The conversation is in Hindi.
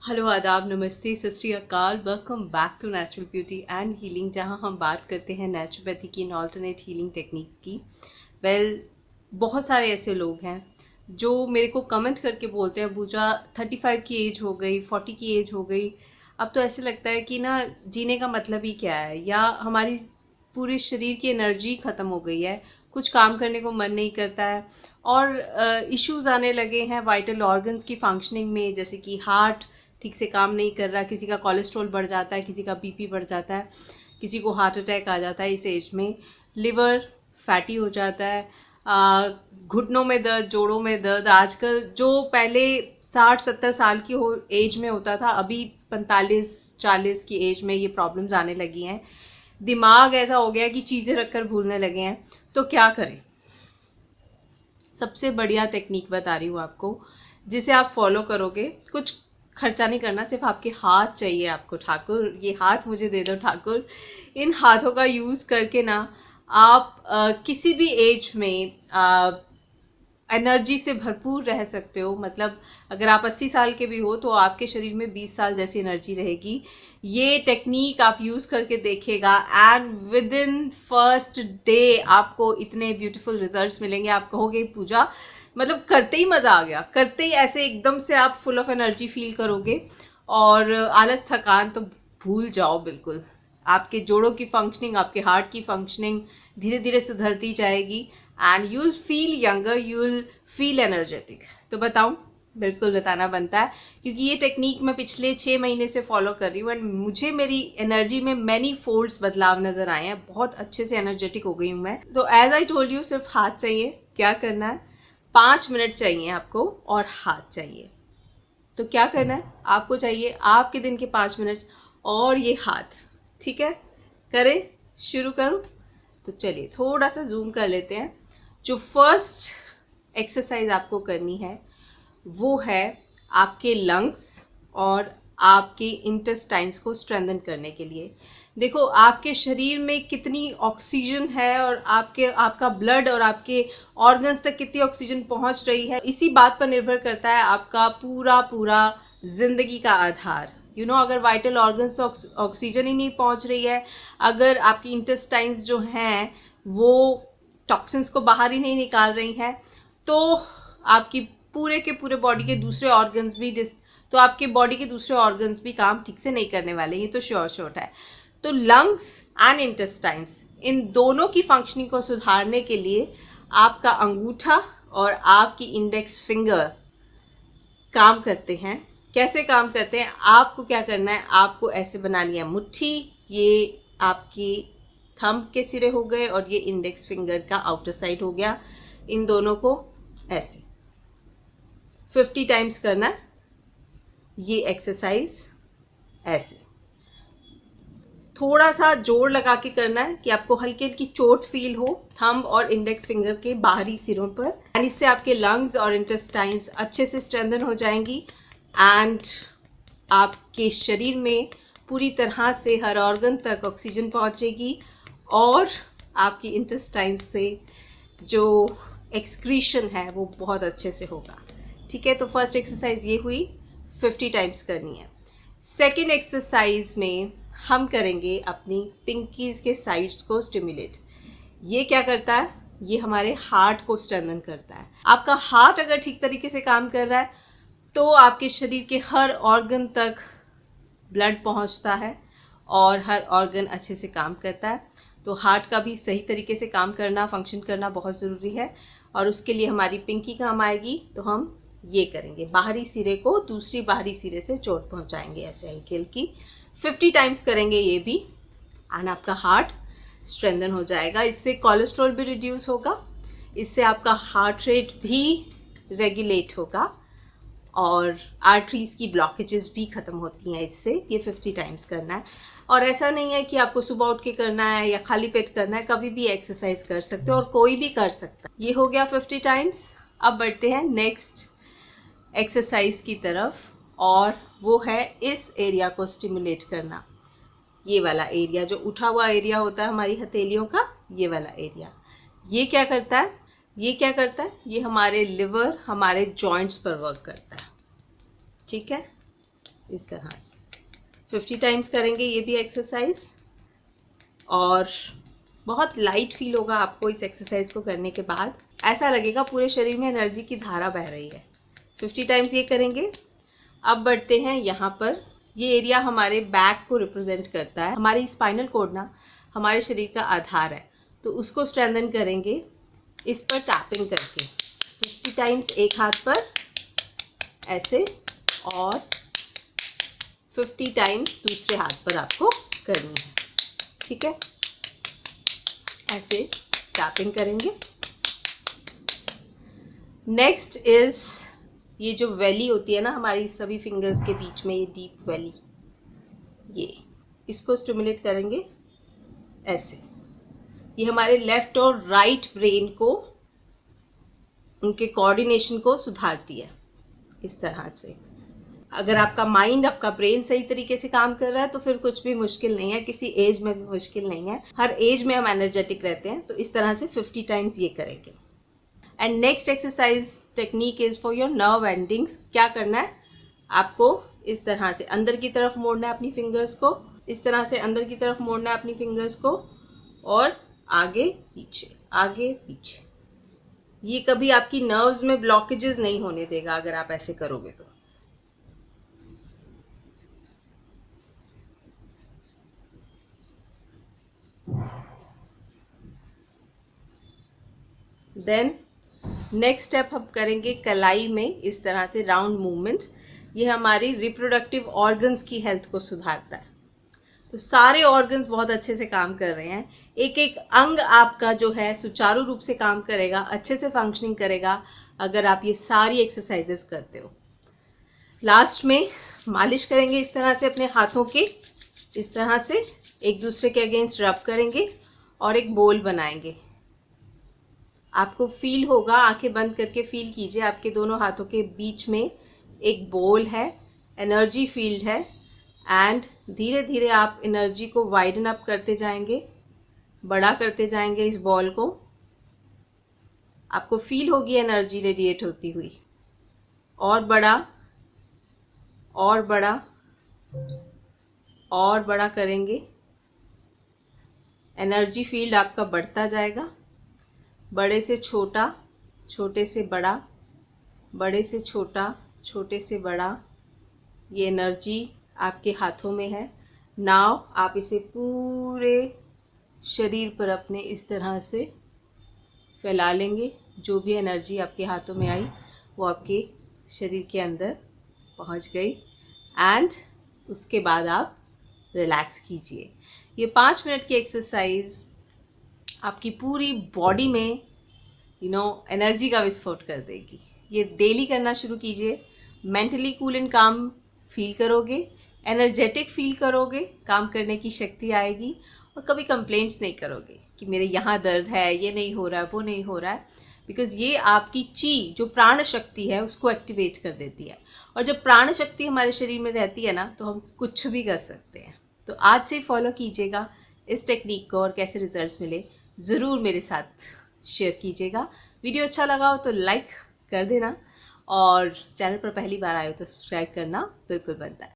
हेलो आदाब नमस्ते सत श्री अकाल। Welcome back to natural beauty and healing, जहां हम बात करते हैं नेचुरोपैथी की एंड ऑल्टरनेट हीलिंग टेक्निक्स की। बहुत सारे ऐसे लोग हैं जो मेरे को कमेंट करके बोलते हैं पूजा 35 की एज हो गई, 40 की एज हो गई, अब तो ऐसे लगता है कि ना जीने का मतलब ही क्या है, या हमारी पूरे शरीर की एनर्जी ख़त्म हो गई है, कुछ काम करने को मन नहीं करता है और इश्यूज आने लगे हैं वाइटल ऑर्गन्स की फंक्शनिंग में, जैसे कि हार्ट ठीक से काम नहीं कर रहा, किसी का कोलेस्ट्रॉल बढ़ जाता है, किसी का बीपी बढ़ जाता है, किसी को हार्ट अटैक आ जाता है इस एज में, लिवर फैटी हो जाता है, घुटनों में दर्द, जोड़ों में दर्द। आजकल जो पहले 60-70 साल की एज में होता था, अभी 45-40 की एज में ये प्रॉब्लम्स आने लगी हैं। दिमाग ऐसा हो गया कि चीज़ें रखकर भूलने लगे हैं। तो क्या करें? सबसे बढ़िया टेक्निक बता रही हूँ आपको, जिसे आप फॉलो करोगे। कुछ खर्चा नहीं करना, सिर्फ आपके हाथ चाहिए आपको। ठाकुर, ये हाथ मुझे दे दो ठाकुर। इन हाथों का यूज़ करके ना आप किसी भी एज में एनर्जी से भरपूर रह सकते हो। मतलब अगर आप 80 साल के भी हो तो आपके शरीर में 20 साल जैसी एनर्जी रहेगी। ये टेक्निक आप यूज़ करके देखिएगा and with in first day आपको इतने ब्यूटीफुल रिजल्ट्स मिलेंगे। आप कहोगे पूजा मतलब करते ही मज़ा आ गया, करते ही ऐसे एकदम से आप फुल ऑफ एनर्जी फील करोगे और आलस थकान तो भूल जाओ बिल्कुल। आपके जोड़ों की फंक्शनिंग, आपके हार्ट की फंक्शनिंग धीरे धीरे सुधरती जाएगी and you will feel younger, you will feel energetic. तो बताऊं? बिल्कुल बताना बनता है, क्योंकि ये टेक्निक मैं पिछले 6 महीने से फॉलो कर रही हूँ एंड मुझे मेरी एनर्जी में मैनी फोल्ड्स बदलाव नजर आए हैं। बहुत अच्छे से एनर्जेटिक हो गई हूँ मैं। तो एज आई टोल्ड यू, सिर्फ हाथ चाहिए। क्या करना है? 5 मिनट चाहिए आपको और हाथ चाहिए। तो क्या करना है? आपको चाहिए आपके दिन के 5 मिनट और ये हाथ। ठीक है, करें? शुरू करूं? तो चलिए थोड़ा सा जूम कर लेते हैं। जो फर्स्ट एक्सरसाइज आपको करनी है वो है आपके लंग्स और आपके इंटेस्टाइन्स को स्ट्रेंथन करने के लिए। देखो आपके शरीर में कितनी ऑक्सीजन है और आपका ब्लड और आपके ऑर्गन्स तक कितनी ऑक्सीजन पहुंच रही है, इसी बात पर निर्भर करता है आपका पूरा पूरा जिंदगी का आधार। अगर वाइटल ऑर्गन्स तो ऑक्सीजन ही नहीं पहुंच रही है, अगर आपकी इंटेस्टाइन्स जो हैं वो टॉक्सिन्स को बाहर ही नहीं निकाल रही हैं, तो आपकी पूरे के पूरे बॉडी के दूसरे ऑर्गन्स भी तो आपके बॉडी के दूसरे ऑर्गन्स भी काम ठीक से नहीं करने वाले। ये तो श्योर शॉट है। तो लंग्स एंड इंटेस्टाइन्स, इन दोनों की फंक्शनिंग को सुधारने के लिए आपका अंगूठा और आपकी इंडेक्स फिंगर काम करते हैं। कैसे काम करते हैं? आपको क्या करना है, आपको ऐसे बनानी है मुट्ठी। ये आपकी थंब के सिरे हो गए और ये इंडेक्स फिंगर का आउटर साइड हो गया। इन दोनों को ऐसे 50 टाइम्स करना है ये एक्सरसाइज। ऐसे थोड़ा सा जोर लगा के करना है कि आपको हल्की हल्की चोट फील हो थंब और इंडेक्स फिंगर के बाहरी सिरों पर, एंड इससे आपके लंग्स और इंटेस्टाइन्स अच्छे से स्ट्रेंथन हो जाएंगी एंड आपके शरीर में पूरी तरह से हर ऑर्गन तक ऑक्सीजन पहुंचेगी और आपकी इंटेस्टाइन्स से जो एक्सक्रीशन है वो बहुत अच्छे से होगा। ठीक है, तो फर्स्ट एक्सरसाइज ये हुई, 50 टाइम्स करनी है। सेकेंड एक्सरसाइज में हम करेंगे अपनी पिंकीज के साइड्स को स्टिमुलेट। ये क्या करता है? ये हमारे हार्ट को स्ट्रेंथन करता है। आपका हार्ट अगर ठीक तरीके से काम कर रहा है तो आपके शरीर के हर ऑर्गन तक ब्लड पहुंचता है और हर ऑर्गन अच्छे से काम करता है। तो हार्ट का भी सही तरीके से काम करना, फंक्शन करना बहुत ज़रूरी है और उसके लिए हमारी पिंकी काम आएगी। तो हम ये करेंगे, बाहरी सिरे को दूसरी बाहरी सिरे से चोट पहुंचाएंगे ऐसे हल्की हल्की। 50 टाइम्स करेंगे ये भी एंड आपका हार्ट स्ट्रेंथन हो जाएगा। इससे कोलेस्ट्रॉल भी रिड्यूस होगा, इससे आपका हार्ट रेट भी रेगुलेट होगा और आर्टरीज की ब्लॉकेजेस भी ख़त्म होती हैं इससे। ये 50 टाइम्स करना है और ऐसा नहीं है कि आपको सुबह उठ के करना है या खाली पेट करना है, कभी भी एक्सरसाइज कर सकते हो और कोई भी कर सकता है। ये हो गया 50 टाइम्स। अब बढ़ते हैं नेक्स्ट एक्सरसाइज की तरफ और वो है इस एरिया को स्टिमुलेट करना। ये वाला एरिया जो उठा हुआ एरिया होता है हमारी हथेलियों का, ये वाला एरिया, ये क्या करता है? ये क्या करता है? ये हमारे लिवर, हमारे जॉइंट्स पर वर्क करता है। ठीक है, इस तरह से 50 टाइम्स करेंगे ये भी एक्सरसाइज। और बहुत लाइट फील होगा आपको इस एक्सरसाइज को करने के बाद, ऐसा लगेगा पूरे शरीर में एनर्जी की धारा बह रही है। 50 टाइम्स ये करेंगे। अब बढ़ते हैं यहाँ पर। ये एरिया हमारे बैक को रिप्रेजेंट करता है। हमारी स्पाइनल कॉर्ड ना हमारे शरीर का आधार है, तो उसको स्ट्रेंथन करेंगे इस पर टैपिंग करके 50 टाइम्स एक हाथ पर ऐसे, और 50 टाइम्स दूसरे हाथ पर आपको करनी है। ठीक है, ऐसे टैपिंग करेंगे। नेक्स्ट इज ये जो वैली होती है ना हमारी सभी फिंगर्स के बीच में, ये डीप वैली, ये इसको स्टिमुलेट करेंगे ऐसे। ये हमारे लेफ्ट और राइट ब्रेन को, उनके कोऑर्डिनेशन को सुधारती है इस तरह से। अगर आपका माइंड, आपका ब्रेन सही तरीके से काम कर रहा है तो फिर कुछ भी मुश्किल नहीं है, किसी एज में भी मुश्किल नहीं है। हर एज में हम एनर्जेटिक रहते हैं। तो इस तरह से 50 टाइम्स ये करेंगे। And next exercise technique is for your nerve endings. क्या करना है आपको, इस तरह से अंदर की तरफ मोड़ना है अपनी फिंगर्स को, इस तरह से अंदर की तरफ मोड़ना है अपनी फिंगर्स को, और आगे पीछे आगे पीछे। ये कभी आपकी नर्व्स में ब्लॉकेजेस नहीं होने देगा अगर आप ऐसे करोगे तो। देन नेक्स्ट स्टेप हम करेंगे कलाई में, इस तरह से राउंड मूवमेंट। ये हमारी रिप्रोडक्टिव ऑर्गन्स की हेल्थ को सुधारता है। तो सारे ऑर्गन्स बहुत अच्छे से काम कर रहे हैं। एक एक अंग आपका जो है सुचारू रूप से काम करेगा, अच्छे से फंक्शनिंग करेगा अगर आप ये सारी एक्सरसाइजेस करते हो। लास्ट में मालिश करेंगे इस तरह से अपने हाथों के, इस तरह से एक दूसरे के अगेंस्ट रब करेंगे और एक बोल बनाएंगे। आपको फील होगा, आंखें बंद करके फील कीजिए, आपके दोनों हाथों के बीच में एक बोल है, एनर्जी फील्ड है। एंड धीरे धीरे आप एनर्जी को वाइडन अप करते जाएंगे, बड़ा करते जाएंगे इस बॉल को। आपको फील होगी एनर्जी रेडिएट होती हुई, और बड़ा और बड़ा और बड़ा करेंगे। एनर्जी फील्ड आपका बढ़ता जाएगा, बड़े से छोटा, छोटे से बड़ा, बड़े से छोटा, छोटे से बड़ा। ये एनर्जी आपके हाथों में है। नाउ आप इसे पूरे शरीर पर अपने इस तरह से फैला लेंगे। जो भी एनर्जी आपके हाथों में आई वो आपके शरीर के अंदर पहुंच गई। एंड उसके बाद आप रिलैक्स कीजिए। ये 5 मिनट की एक्सरसाइज आपकी पूरी बॉडी में एनर्जी का विस्फोट कर देगी। ये डेली करना शुरू कीजिए। मेंटली कूल एंड काम फील करोगे, एनर्जेटिक फील करोगे, काम करने की शक्ति आएगी, और कभी कंप्लेंट्स नहीं करोगे कि मेरे यहाँ दर्द है, ये नहीं हो रहा है, वो नहीं हो रहा है। बिकॉज ये आपकी ची, जो प्राण शक्ति है, उसको एक्टिवेट कर देती है। और जब प्राण शक्ति हमारे शरीर में रहती है ना, तो हम कुछ भी कर सकते हैं। तो आज से फॉलो कीजिएगा इस टेक्निक को, और कैसे रिजल्ट्स मिले ज़रूर मेरे साथ शेयर कीजिएगा। वीडियो अच्छा लगा हो तो लाइक कर देना, और चैनल पर पहली बार आए हो तो सब्सक्राइब करना बिल्कुल बनता है।